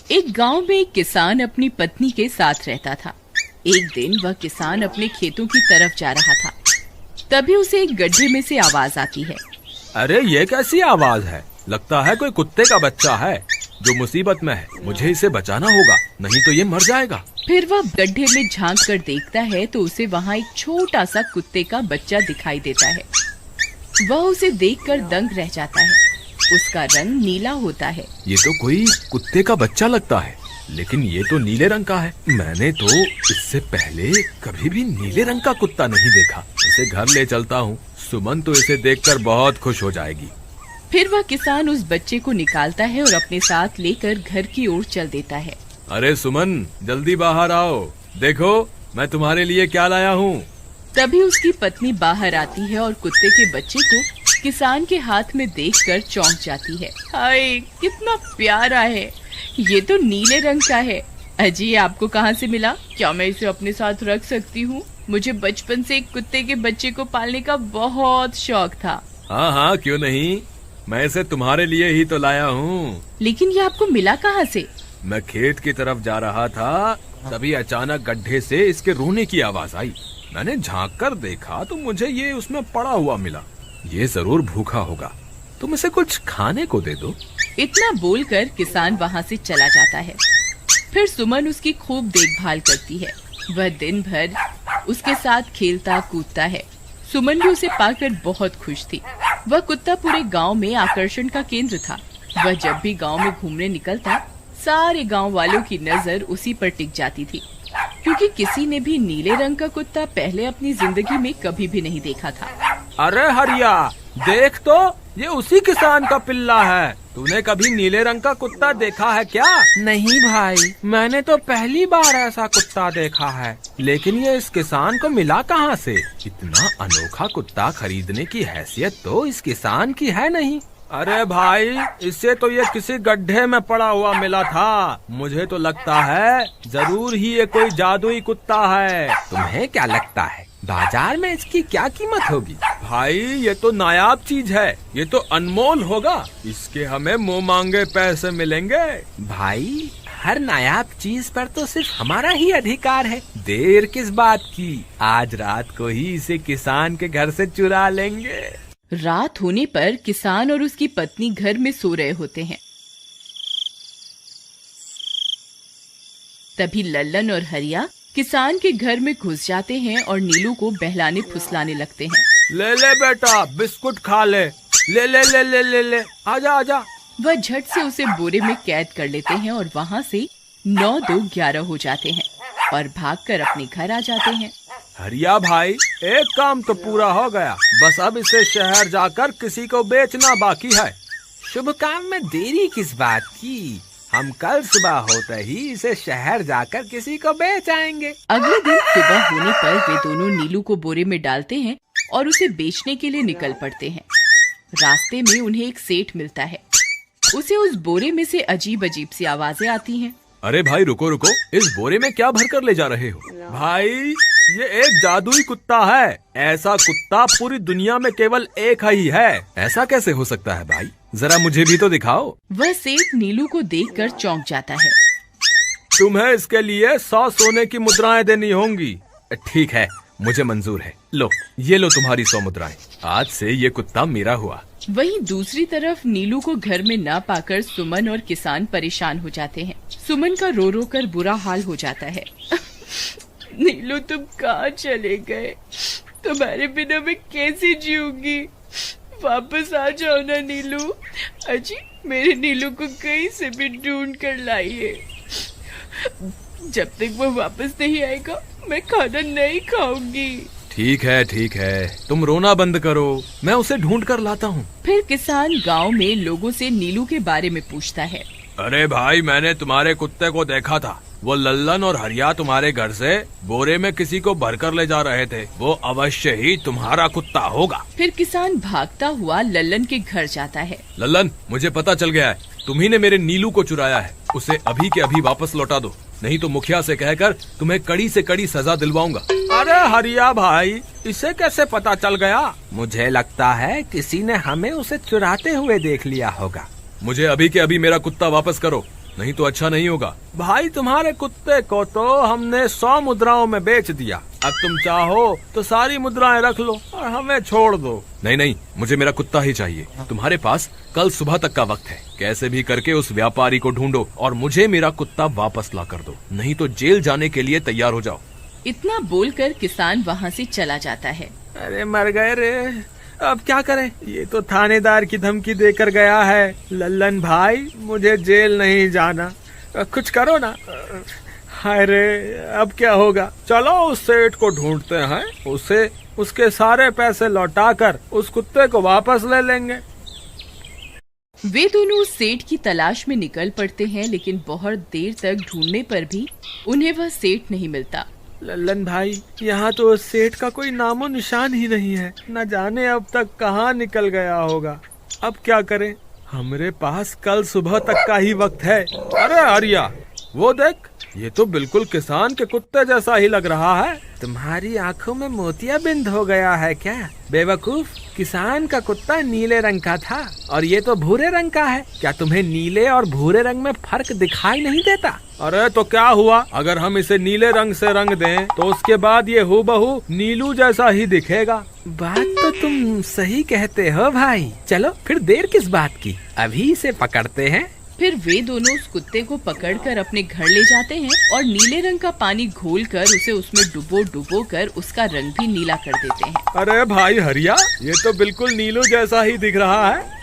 एक गांव में एक किसान अपनी पत्नी के साथ रहता था। एक दिन वह किसान अपने खेतों की तरफ जा रहा था। तभी उसे एक गड्ढे में से आवाज आती है। अरे ये कैसी आवाज है? लगता है कोई कुत्ते का बच्चा है जो मुसीबत में है। मुझे इसे बचाना होगा, नहीं तो ये मर जाएगा। फिर वह गड्ढे में झांक कर देखता है तो उसे वहाँ एक छोटा सा कुत्ते का बच्चा दिखाई देता है। वह उसे देखकर दंग रह जाता है। उसका रंग नीला होता है। ये तो कोई कुत्ते का बच्चा लगता है, लेकिन ये तो नीले रंग का है। मैंने तो इससे पहले कभी भी नीले रंग का कुत्ता नहीं देखा। इसे घर ले चलता हूँ, सुमन तो इसे देखकर बहुत खुश हो जाएगी। फिर वह किसान उस बच्चे को निकालता है और अपने साथ लेकर घर की ओर चल देता है। अरे सुमन, जल्दी बाहर आओ, देखो मैं तुम्हारे लिए क्या लाया हूँ। तभी उसकी पत्नी बाहर आती है और कुत्ते के बच्चे को किसान के हाथ में देखकर चौंक जाती है। हाय, कितना प्यारा है, ये तो नीले रंग का है। अजी, ये आपको कहाँ से मिला? क्या मैं इसे अपने साथ रख सकती हूँ? मुझे बचपन से एक कुत्ते के बच्चे को पालने का बहुत शौक था। हाँ हाँ, क्यों नहीं, मैं इसे तुम्हारे लिए ही तो लाया हूँ। लेकिन ये आपको मिला कहाँ से? मैं खेत की तरफ जा रहा था, तभी अचानक गड्ढे से इसके रोने की आवाज आई। मैंने झांक कर देखा तो मुझे ये उसमें पड़ा हुआ मिला। ये जरूर भूखा होगा, तुम इसे कुछ खाने को दे दो। इतना बोलकर किसान वहाँ से चला जाता है। फिर सुमन उसकी खूब देखभाल करती है। वह दिन भर उसके साथ खेलता कूदता है। सुमन भी उसे पाकर बहुत खुश थी। वह कुत्ता पूरे गांव में आकर्षण का केंद्र था। वह जब भी गांव में घूमने निकलता, सारे गांव वालों की नजर उसी पर टिक जाती थी, क्योंकि किसी ने भी नीले रंग का कुत्ता पहले अपनी जिंदगी में कभी भी नहीं देखा था। अरे हरिया, देख तो, ये उसी किसान का पिल्ला है। तूने कभी नीले रंग का कुत्ता देखा है क्या? नहीं भाई, मैंने तो पहली बार ऐसा कुत्ता देखा है। लेकिन ये इस किसान को मिला कहाँ से? इतना अनोखा कुत्ता खरीदने की हैसियत तो इस किसान की है नहीं। अरे भाई, इससे तो ये किसी गड्ढे में पड़ा हुआ मिला था। मुझे तो लगता है जरूर ही ये कोई जादुई कुत्ता है। तुम्हें क्या लगता है बाजार में इसकी क्या कीमत होगी? भाई, ये तो नायाब चीज है, ये तो अनमोल होगा। इसके हमें मुंह मांगे पैसे मिलेंगे। भाई, हर नायाब चीज पर तो सिर्फ हमारा ही अधिकार है। देर किस बात की, आज रात को ही इसे किसान के घर से चुरा लेंगे। रात होने पर किसान और उसकी पत्नी घर में सो रहे होते हैं। तभी लल्लन और हरिया किसान के घर में घुस जाते हैं और नीलू को बहलाने फुसलाने लगते हैं। ले ले बेटा, बिस्कुट खा ले, ले ले ले ले ले ले, आजा आजा। वह झट से उसे बोरे में कैद कर लेते हैं और वहाँ से 9-2-11 हो जाते हैं और भागकर अपने घर आ जाते हैं। हरिया भाई, एक काम तो पूरा हो गया, बस अब इसे शहर जाकर किसी को बेचना बाकी है। शुभ काम में देरी किस बात की? हम कल सुबह होते ही इसे शहर जाकर किसी को बेच आएंगे। अगले दिन सुबह होने पर वे दोनों नीलू को बोरे में डालते हैं और उसे बेचने के लिए निकल पड़ते हैं। रास्ते में उन्हें एक सेठ मिलता है। उसे उस बोरे में से अजीब अजीब सी आवाजें आती हैं। अरे भाई, रुको रुको, इस बोरे में क्या भर कर ले जा रहे हो? भाई, ये एक जादुई कुत्ता है। ऐसा कुत्ता पूरी दुनिया में केवल एक ही है। ऐसा कैसे हो सकता है भाई? जरा मुझे भी तो दिखाओ। वह सेठ नीलू को देखकर चौंक जाता है। तुम्हें इसके लिए 100 सोने की मुद्राएं देनी होंगी। ठीक है, मुझे मंजूर है। लो, ये लो तुम्हारी 100 मुद्राएं। आज से ये कुत्ता मेरा हुआ। वहीं दूसरी तरफ नीलू को घर में न पाकर सुमन और किसान परेशान हो जाते हैं। सुमन का रो रो कर बुरा हाल हो जाता है। नीलू, तुम कहाँ चले गए? तुम्हारे बिना मैं कैसे जीऊंगी? वापस आ जाओ ना नीलू। अजी, मेरे नीलू को कहीं से भी ढूंढ कर लाइए। जब तक वो वापस नहीं आएगा मैं खाना नहीं खाऊंगी। ठीक है, तुम रोना बंद करो, मैं उसे ढूंढ कर लाता हूँ। फिर किसान गांव में लोगों से नीलू के बारे में पूछता है। अरे भाई, मैंने तुम्हारे कुत्ते को देखा था। वो लल्लन और हरिया तुम्हारे घर से बोरे में किसी को भरकर ले जा रहे थे। वो अवश्य ही तुम्हारा कुत्ता होगा। फिर किसान भागता हुआ लल्लन के घर जाता है। लल्लन, मुझे पता चल गया है, तुम्ही ने मेरे नीलू को चुराया है। उसे अभी के अभी वापस लौटा दो, नहीं तो मुखिया से कहकर तुम्हें कड़ी से कड़ी सजा दिलवाऊंगा। अरे हरिया भाई, इसे कैसे पता चल गया? मुझे लगता है किसी ने हमें उसे चुराते हुए देख लिया होगा। मुझे अभी के अभी मेरा कुत्ता वापस करो, नहीं तो अच्छा नहीं होगा। भाई तुम्हारे कुत्ते को तो हमने 100 मुद्राओं में बेच दिया, अब तुम चाहो तो सारी मुद्राएं रख लो और हमें छोड़ दो। नहीं नहीं, मुझे मेरा कुत्ता ही चाहिए। तुम्हारे पास कल सुबह तक का वक्त है, कैसे भी करके उस व्यापारी को ढूंढो और मुझे मेरा कुत्ता वापस ला कर दो, नहीं तो जेल जाने के लिए तैयार हो जाओ। इतना बोलकर किसान वहाँ से चला जाता है। अरे मर गए रे, अब क्या करें, ये तो थानेदार की धमकी देकर गया है। लल्लन भाई, मुझे जेल नहीं जाना, कुछ करो ना। हाय रे, अब क्या होगा। चलो उस सेठ को ढूंढते हैं, उसे उसके सारे पैसे लौटाकर उस कुत्ते को वापस ले लेंगे। वे दोनों उस सेठ की तलाश में निकल पड़ते हैं, लेकिन बहुत देर तक ढूंढने पर भी उन्हें वह सेठ नहीं मिलता। लल्लन भाई, यहाँ तो उस सेठ का कोई नामो निशान ही नहीं है, न जाने अब तक कहाँ निकल गया होगा। अब क्या करें, हमारे पास कल सुबह तक का ही वक्त है। अरे आर्या, वो देख, ये तो बिल्कुल किसान के कुत्ते जैसा ही लग रहा है। तुम्हारी आंखों में मोतियाबिंद हो गया है क्या बेवकूफ? किसान का कुत्ता नीले रंग का था और ये तो भूरे रंग का है। क्या तुम्हें नीले और भूरे रंग में फर्क दिखाई नहीं देता? अरे तो क्या हुआ, अगर हम इसे नीले रंग से रंग दें तो उसके बाद ये हूबहू नीलू जैसा ही दिखेगा। बात तो तुम सही कहते हो भाई, चलो फिर देर किस बात की, अभी इसे पकड़ते हैं। फिर वे दोनों उस कुत्ते को पकड़कर अपने घर ले जाते हैं और नीले रंग का पानी घोलकर उसे उसमें डुबो कर उसका रंग भी नीला कर देते हैं। अरे भाई हरिया, ये तो बिल्कुल नीलू जैसा ही दिख रहा है।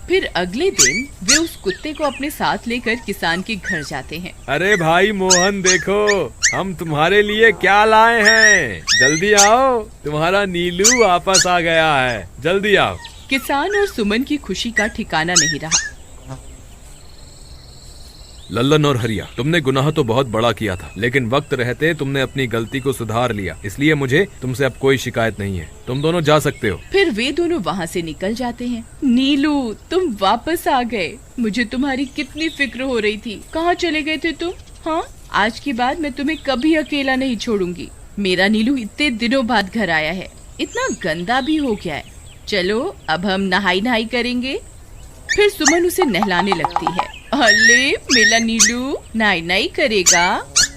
फिर अगले दिन वे उस कुत्ते को अपने साथ लेकर किसान के घर जाते हैं। अरे भाई मोहन, देखो हम तुम्हारे लिए क्या लाए हैं, जल्दी आओ, तुम्हारा नीलू वापस आ गया है, जल्दी आओ। किसान और सुमन की खुशी का ठिकाना नहीं रहा। लल्लन और हरिया, तुमने गुनाह तो बहुत बड़ा किया था, लेकिन वक्त रहते तुमने अपनी गलती को सुधार लिया, इसलिए मुझे तुमसे अब कोई शिकायत नहीं है, तुम दोनों जा सकते हो। फिर वे दोनों वहाँ से निकल जाते हैं। नीलू, तुम वापस आ गए, मुझे तुम्हारी कितनी फिक्र हो रही थी, कहाँ चले गए थे तुम? हाँ, आज के बाद मैं तुम्हें कभी अकेला नहीं छोड़ूंगी। मेरा नीलू इतने दिनों बाद घर आया है, इतना गंदा भी हो गया है। चलो अब हम नहाई करेंगे। फिर सुमन उसे नहलाने लगती है। अरे मेरा नीलू नहाई करेगा,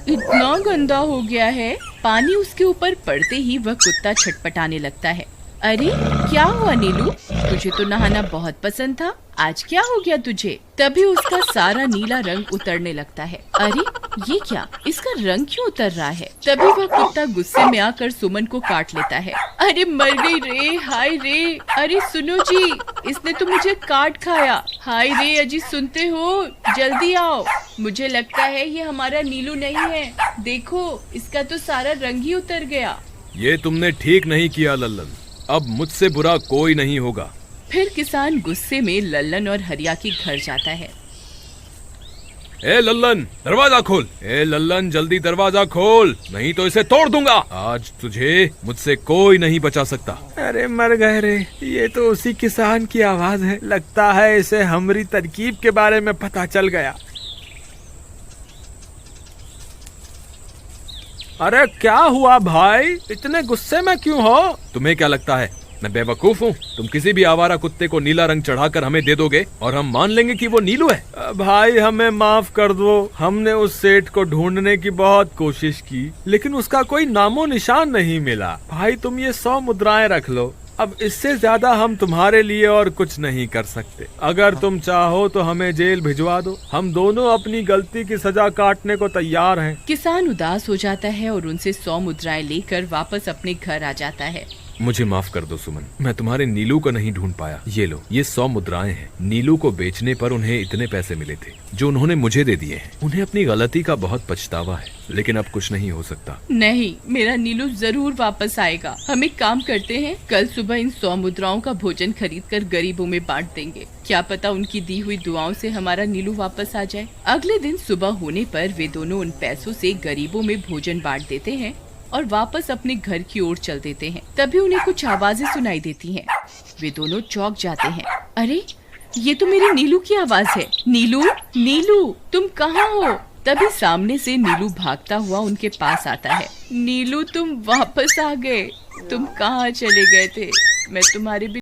इतना गंदा हो गया है। पानी उसके ऊपर पड़ते ही वह कुत्ता छटपटाने लगता है। अरे क्या हुआ नीलू, तुझे तो नहाना बहुत पसंद था, आज क्या हो गया तुझे? तभी उसका सारा नीला रंग उतरने लगता है। अरे ये क्या, इसका रंग क्यों उतर रहा है? तभी वह कुत्ता गुस्से में आकर सुमन को काट लेता है। अरे मर गई रे, हाय रे, अरे सुनो जी, इसने तो मुझे काट खाया। हाय रे अजी, सुनते हो, जल्दी आओ, मुझे लगता है ये हमारा नीलू नहीं है, देखो इसका तो सारा रंग ही उतर गया। ये तुमने ठीक नहीं किया लल्लन, अब मुझसे बुरा कोई नहीं होगा। फिर किसान गुस्से में लल्लन और हरिया के घर जाता है। ए लल्लन, दरवाजा खोल, ए लल्लन जल्दी दरवाजा खोल, नहीं तो इसे तोड़ दूंगा। आज तुझे मुझसे कोई नहीं बचा सकता। अरे मर गए रे, ये तो उसी किसान की आवाज है, लगता है इसे हमारी तरकीब के बारे में पता चल गया। अरे क्या हुआ भाई, इतने गुस्से में क्यों हो? तुम्हें क्या लगता है मैं बेवकूफ हूँ? तुम किसी भी आवारा कुत्ते को नीला रंग चढ़ाकर हमें दे दोगे और हम मान लेंगे कि वो नीलू है? भाई हमें माफ कर दो, हमने उस सेठ को ढूंढने की बहुत कोशिश की, लेकिन उसका कोई नामो निशान नहीं मिला। भाई तुम ये 100 मुद्राएं रख लो, अब इससे ज्यादा हम तुम्हारे लिए और कुछ नहीं कर सकते। अगर तुम चाहो तो हमें जेल भिजवा दो, हम दोनों अपनी गलती की सजा काटने को तैयार हैं। किसान उदास हो जाता है और उनसे 100 मुद्राएं लेकर वापस अपने घर आ जाता है। मुझे माफ कर दो सुमन, मैं तुम्हारे नीलू को नहीं ढूंढ पाया। ये लो, ये 100 मुद्राएं हैं। नीलू को बेचने पर उन्हें इतने पैसे मिले थे जो उन्होंने मुझे दे दिए हैं। उन्हें अपनी गलती का बहुत पछतावा है, लेकिन अब कुछ नहीं हो सकता। नहीं, मेरा नीलू जरूर वापस आएगा। हम एक काम करते हैं, कल सुबह इन 100 मुद्राओं का भोजन खरीदकर गरीबों में बांट देंगे। क्या पता उनकी दी हुई दुआओं से हमारा नीलू वापस आ जाए। अगले दिन सुबह होने पर वे दोनों उन पैसों से गरीबों में भोजन बांट देते हैं और वापस अपने घर की ओर चल देते हैं। तभी उन्हें कुछ आवाजें सुनाई देती हैं। वे दोनों चौंक जाते हैं। अरे ये तो मेरे नीलू की आवाज है। नीलू, नीलू तुम कहाँ हो? तभी सामने से नीलू भागता हुआ उनके पास आता है। नीलू तुम वापस आ गए, तुम कहाँ चले गए थे? मैं तुम्हारे